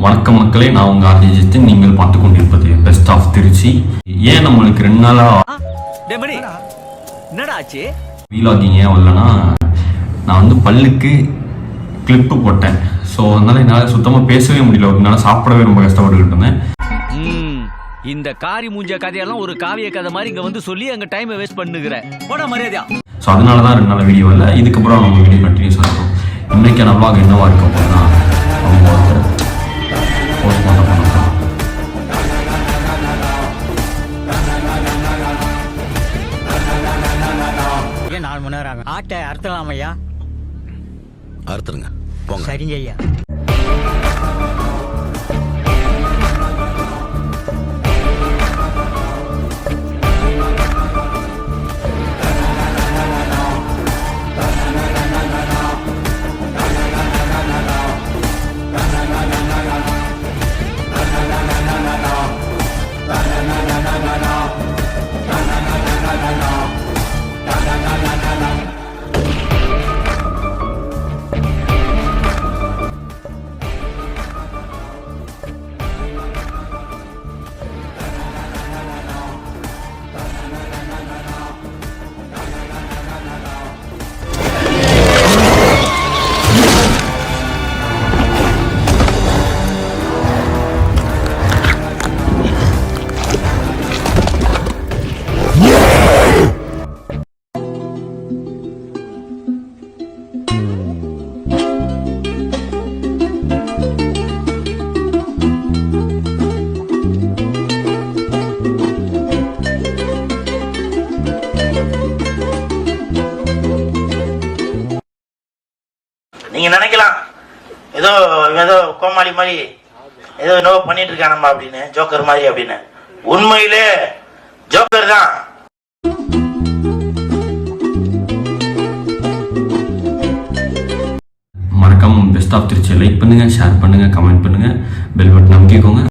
வணக்கம் மக்களே, நான் உங்க ஆர்ஜிஜித்து. நீங்கள் பார்த்து கொண்டிருப்பது பெஸ்ட் ஆஃப் திருச்சி. ஏன் நம்மளுக்கு 2 நாளா வீலாகிங் ஏன் வரலன்னா, நான் வந்து பல்லுக்கு கிளிப்பு போட்டேன். ஸோ அதனால என்னால் சுத்தமாக பேசவே முடியல. ஒரு நாள் சாப்பிடவே ரொம்ப கஷ்டப்பட்டுக்கிட்டு இருந்தேன். இந்த காரி மூஞ்ச கதையெல்லாம் ஒரு காவிய கதை மாதிரி இங்க வந்து சொல்லி அங்க டைமை வேஸ்ட் பண்ணுகிற போட மரியாதையா. ஸோ அதனால தான் 2 நாள் வீடியோ வரல. இதுக்கப்புறம் நம்ம வீடியோ கண்டினியூஸாக இருக்கும். இன்னைக்கான vlog என்னவா இருக்கும் அப்படின்னா, அவங்க ஒருத்தர் போஸ்ட்மார்ட்டம் பண்ண போகிறோம். ஏன் 4 மணி நேரம் ஆகும்? ஆட்டை அறுத்தலாம் ஐயா. அறுத்துருங்க போங்க. சரிங்க ஐயா. நீங்க நினைக்கலாம் ஏதோ கோமாளி மாதிரி ஏதோ என்னவோ பண்ணிட்டு இருக்கானம்மா அப்படின்னு, ஜோக்கர் மாதிரி அப்படின்னு. உண்மையிலே ஜோக்கர் தான். மறக்காம பெஸ்ட் ஆஃப் திருச்சி லைக் பண்ணுங்க, ஷேர் பண்ணுங்க, கமெண்ட் பண்ணுங்க, பெல் பட்டன் அமைக்கிக்கோங்க.